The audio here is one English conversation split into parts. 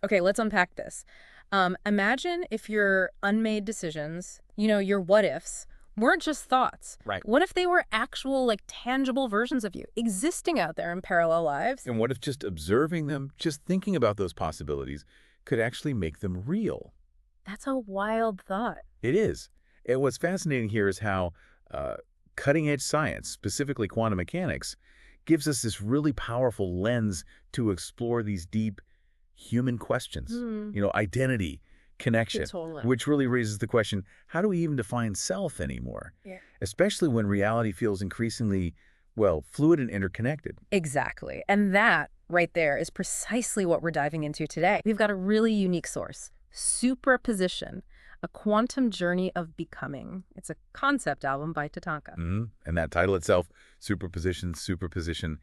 Okay, let's unpack this. Imagine if your unmade decisions, your what ifs, weren't just thoughts. Right. What if they were actual, like, tangible versions of you existing out there in parallel lives? And what if just observing them, just thinking about those possibilities, could actually make them real? That's a wild thought. It is. And what's fascinating here is how uh, cutting-edge science, specifically quantum mechanics, gives us this really powerful lens to explore these deep human questions. Hmm. Identity, connection, Totally. which really raises the question, how do we even define self anymore? Yeah. Especially when reality feels increasingly, well, fluid and interconnected. Exactly. And that right there is precisely what we're diving into today. We've got a really unique source, Superposition, a quantum journey of becoming. It's a concept album by TATANKA. And that title itself, superposition, superposition,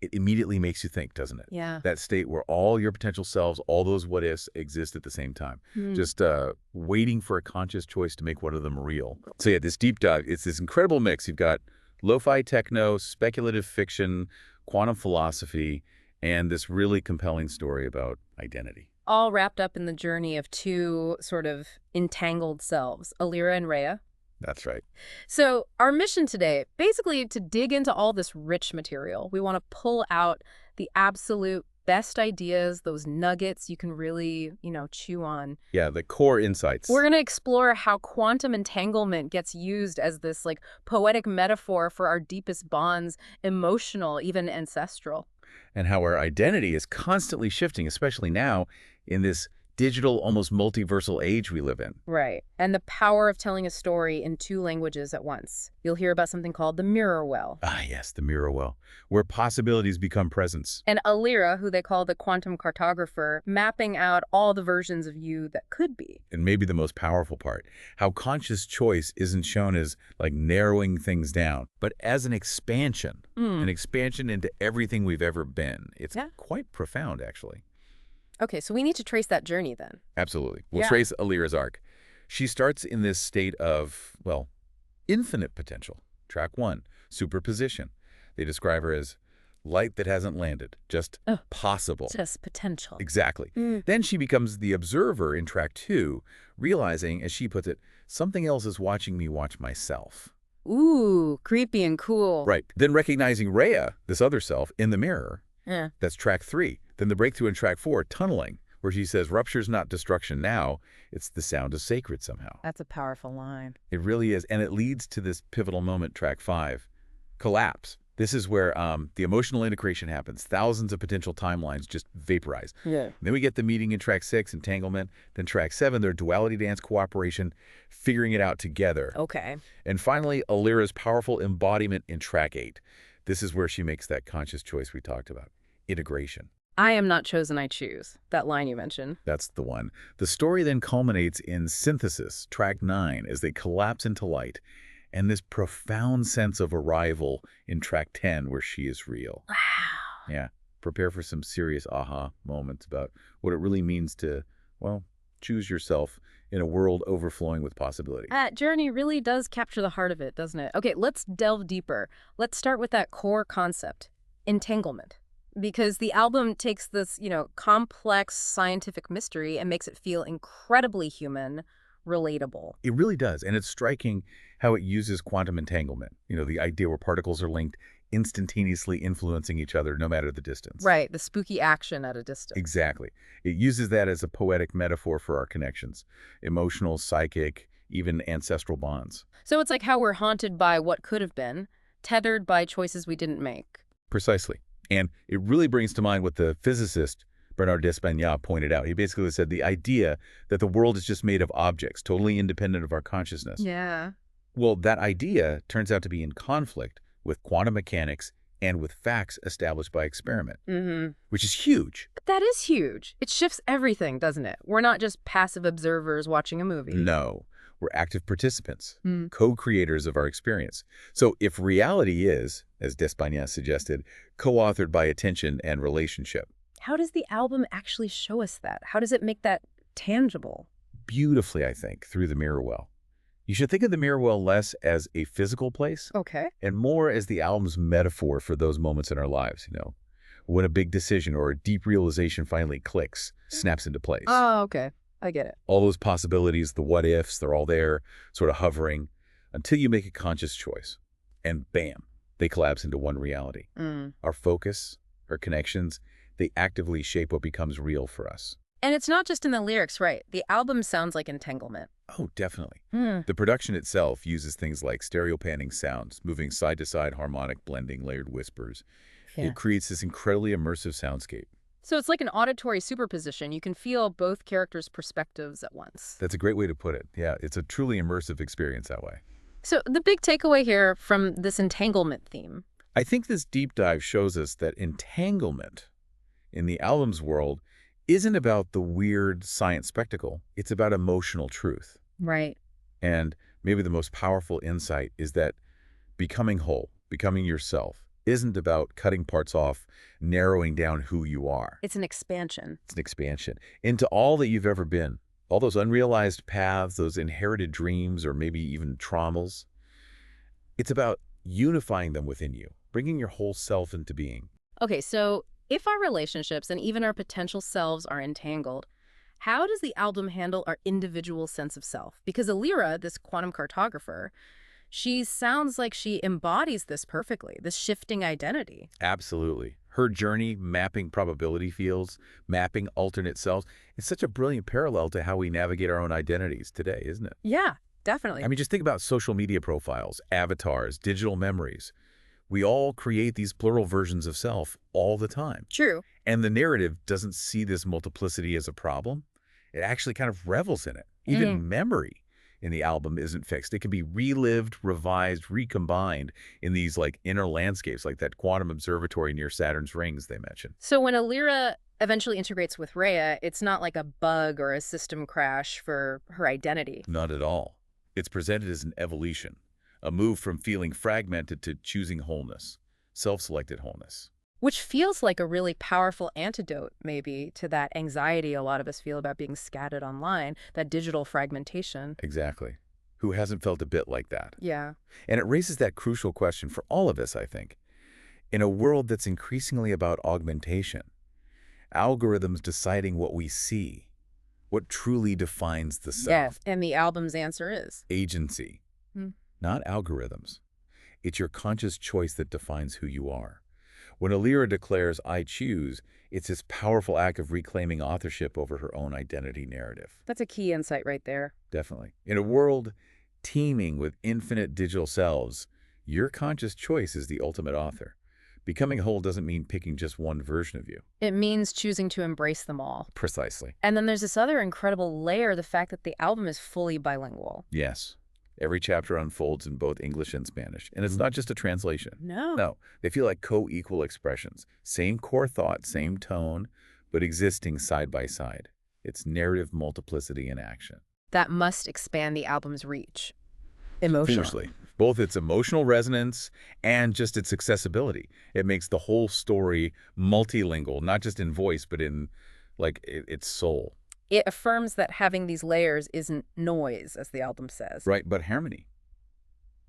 it immediately makes you think, doesn't it? Yeah. That state where all your potential selves, all those what ifs exist at the same time, Hmm. just waiting for a conscious choice to make one of them real. So yeah, this deep dive, it's this incredible mix. You've got lo-fi techno, speculative fiction, quantum philosophy, and this really compelling story about identity. All wrapped up in the journey of two sort of entangled selves, Alira and Rhea. That's right. So our mission today, basically to dig into all this rich material. We want to pull out the absolute best ideas, those nuggets you can really, chew on. Yeah, the core insights. We're going to explore how quantum entanglement gets used as this like poetic metaphor for our deepest bonds, emotional, even ancestral. And how our identity is constantly shifting, especially now in this digital, almost multiversal age we live in. Right. And the power of telling a story in two languages at once. You'll hear about something called the mirror well. Ah, yes, the mirror well, where possibilities become presence. And Alira, who they call the quantum cartographer, mapping out all the versions of you that could be. And maybe the most powerful part, how conscious choice isn't shown as like narrowing things down, but as an expansion into everything we've ever been. It's quite profound, actually. Okay, so we need to trace that journey then. Absolutely. We'll Yeah. trace Alira's arc. She starts in this state of, well, infinite potential. Track 1, superposition. They describe her as light that hasn't landed, just possible. Just potential. Exactly. Then she becomes the observer in track 2, realizing, as she puts it, something else is watching me watch myself. Ooh, creepy and cool. Right. Then recognizing Rhea, this other self, in the mirror. Yeah. That's track 3. Then the breakthrough in track 4, tunneling, where she says, rupture's not destruction now, it's the sound of sacred somehow. That's a powerful line. It really is. And it leads to this pivotal moment, track 5, collapse. This is where the emotional integration happens. Thousands of potential timelines just vaporize. Yeah. Then we get the meeting in track 6, entanglement. Then track 7, their duality dance cooperation, figuring it out together. Okay. And finally, Alira's powerful embodiment in track 8. This is where she makes that conscious choice we talked about, integration. I am not chosen, I choose. That line you mentioned. That's the one. The story then culminates in synthesis, track 9, as they collapse into light, and this profound sense of arrival in track 10, where she is real. Wow. Yeah. Prepare for some serious aha moments about what it really means to, well, choose yourself in a world overflowing with possibility. That journey really does capture the heart of it, doesn't it? Okay, let's delve deeper. Let's start with that core concept, entanglement. Because the album takes this, complex scientific mystery and makes it feel incredibly human, relatable. It really does. And it's striking how it uses quantum entanglement. The idea where particles are linked, instantaneously influencing each other no matter the distance. Right, the spooky action at a distance. Exactly. It uses that as a poetic metaphor for our connections, emotional, psychic, even ancestral bonds. So it's like how we're haunted by what could have been, tethered by choices we didn't make. Precisely. And it really brings to mind what the physicist Bernard d'Espagnat pointed out. He basically said the idea that the world is just made of objects, totally independent of our consciousness. Yeah. Well, that idea turns out to be in conflict with quantum mechanics and with facts established by experiment, which is huge. But that is huge. It shifts everything, doesn't it? We're not just passive observers watching a movie. No, we're active participants, co-creators of our experience. So if reality is, as d'Espagnat suggested, co-authored by attention and relationship. How does the album actually show us that? How does it make that tangible? Beautifully, I think, through the mirror well. You should think of the mirror well less as a physical place Okay. and more as the album's metaphor for those moments in our lives, when a big decision or a deep realization finally clicks, snaps into place. Oh, okay. I get it. All those possibilities, the what ifs, they're all there, sort of hovering, until you make a conscious choice. And bam, they collapse into one reality. Our focus, our connections, they actively shape what becomes real for us. And it's not just in the lyrics, right? The album sounds like Entanglement. Oh, definitely. The production itself uses things like stereo panning sounds, moving side-to-side harmonic blending, layered whispers. Yeah. It creates this incredibly immersive soundscape. So it's like an auditory superposition. You can feel both characters' perspectives at once. That's a great way to put it. Yeah, it's a truly immersive experience that way. So the big takeaway here from this entanglement theme. I think this deep dive shows us that entanglement in the album's world isn't about the weird science spectacle. It's about emotional truth. Right. And maybe the most powerful insight is that becoming whole, becoming yourself, isn't about cutting parts off, narrowing down who you are. It's an expansion. It's an expansion into all that you've ever been, all those unrealized paths, those inherited dreams, or maybe even traumas. It's about unifying them within you, bringing your whole self into being. Okay, so if our relationships and even our potential selves are entangled, how does the album handle our individual sense of self? Because 𝗧𝗓, this quantum cartographer, she sounds like she embodies this perfectly, this shifting identity. Absolutely. Her journey mapping probability fields, mapping alternate selves, it's such a brilliant parallel to how we navigate our own identities today, isn't it? Yeah, definitely. I mean, just think about social media profiles, avatars, digital memories. We all create these plural versions of self all the time. True. And the narrative doesn't see this multiplicity as a problem. It actually kind of revels in it. Even memory in the album isn't fixed. It can be relived, revised, recombined in these like inner landscapes, like that quantum observatory near Saturn's rings they mentioned. So when 𝗧𝗓 eventually integrates with Rhea, it's not like a bug or a system crash for her identity. Not at all. It's presented as an evolution, a move from feeling fragmented to choosing wholeness, self-selected wholeness. Which feels like a really powerful antidote, maybe, to that anxiety a lot of us feel about being scattered online, that digital fragmentation. Exactly. Who hasn't felt a bit like that? Yeah. And it raises that crucial question for all of us, I think. In a world that's increasingly about augmentation, algorithms deciding what we see, what truly defines the self. Yes, and the album's answer is? Agency. Not algorithms. It's your conscious choice that defines who you are. When 𝗧𝗓 declares, "I choose," it's this powerful act of reclaiming authorship over her own identity narrative. That's a key insight right there. Definitely. In a world teeming with infinite digital selves, your conscious choice is the ultimate author. Becoming whole doesn't mean picking just one version of you. It means choosing to embrace them all. Precisely. And then there's this other incredible layer, the fact that the album is fully bilingual. Yes. Every chapter unfolds in both English and Spanish. And it's not just a translation. No. They feel like co-equal expressions. Same core thought, same tone, but existing side by side. It's narrative multiplicity in action. That must expand the album's reach. Emotionally. Foolishly. Both its emotional resonance and just its accessibility. It makes the whole story multilingual, not just in voice, but in like its soul. It affirms that having these layers isn't noise, as the album says. Right, but harmony.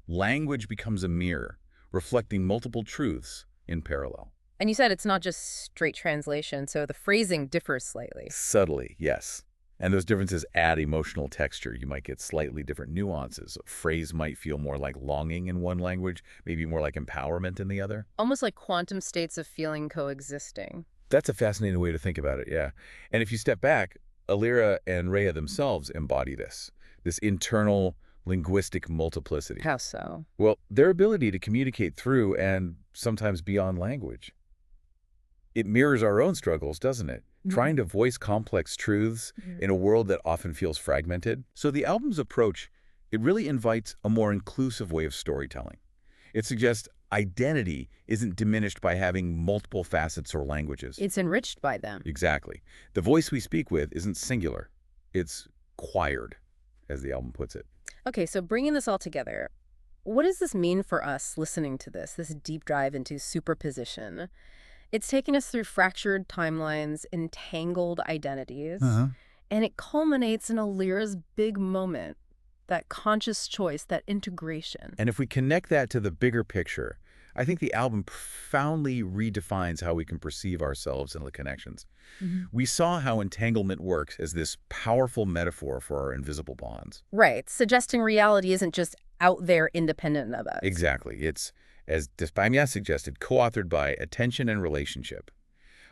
Language becomes a mirror, reflecting multiple truths in parallel. And you said it's not just straight translation, so the phrasing differs slightly. Subtly, yes. And those differences add emotional texture. You might get slightly different nuances. A phrase might feel more like longing in one language, maybe more like empowerment in the other. Almost like quantum states of feeling coexisting. That's a fascinating way to think about it, yeah. And if you step back, 𝗧𝗓 and Rhea themselves embody this internal linguistic multiplicity. How so? Well, their ability to communicate through and sometimes beyond language. It mirrors our own struggles, doesn't it? Trying to voice complex truths in a world that often feels fragmented. So the album's approach, it really invites a more inclusive way of storytelling. It suggests identity isn't diminished by having multiple facets or languages. It's enriched by them. Exactly. The voice we speak with isn't singular. It's choired, as the album puts it. Okay, so bringing this all together, what does this mean for us listening to this deep dive into superposition? It's taking us through fractured timelines, entangled identities, and it culminates in 𝗧𝗓's big moment, that conscious choice, that integration. And if we connect that to the bigger picture, I think the album profoundly redefines how we can perceive ourselves and the connections. We saw how entanglement works as this powerful metaphor for our invisible bonds. Right, suggesting reality isn't just out there independent of us. Exactly. It's, as 𝗧𝗪 suggested, co-authored by attention and relationship.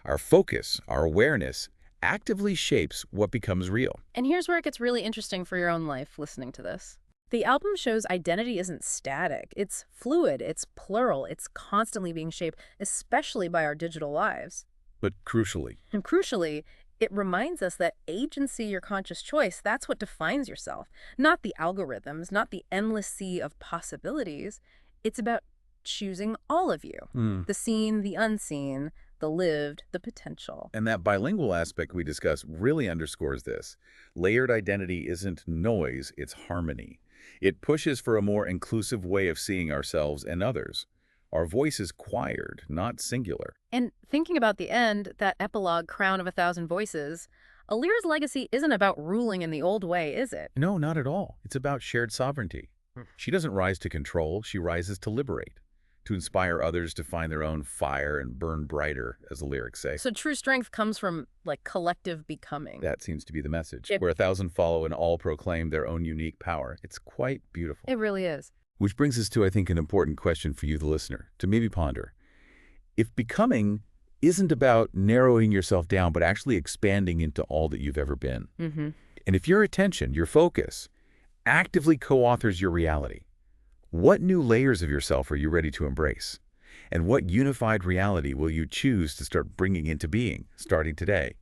Our focus, our awareness, actively shapes what becomes real. And here's where it gets really interesting for your own life listening to this. The album shows identity isn't static. It's fluid, it's plural, it's constantly being shaped, especially by our digital lives. But crucially, And crucially, it reminds us that agency, your conscious choice, that's what defines yourself. Not the algorithms, not the endless sea of possibilities. It's about choosing all of you. The seen, the unseen, the lived, the potential. and that bilingual aspect we discussed really underscores this. Layered identity isn't noise, it's harmony. It pushes for a more inclusive way of seeing ourselves and others. Our voice is choired, not singular. And thinking about the end, that epilogue crown of 1,000 voices, 𝗧𝗓's legacy isn't about ruling in the old way, is it? No, not at all. It's about shared sovereignty. She doesn't rise to control, she rises to liberate, to inspire others to find their own fire and burn brighter, as the lyrics say. So true strength comes from, like, collective becoming. That seems to be the message, It- where 1,000 follow and all proclaim their own unique power. It's quite beautiful. It really is. Which brings us to, I think, an important question for you, the listener, to maybe ponder. If becoming isn't about narrowing yourself down, but actually expanding into all that you've ever been, and if your attention, your focus, actively co-authors your reality, what new layers of yourself are you ready to embrace? And what unified reality will you choose to start bringing into being, starting today?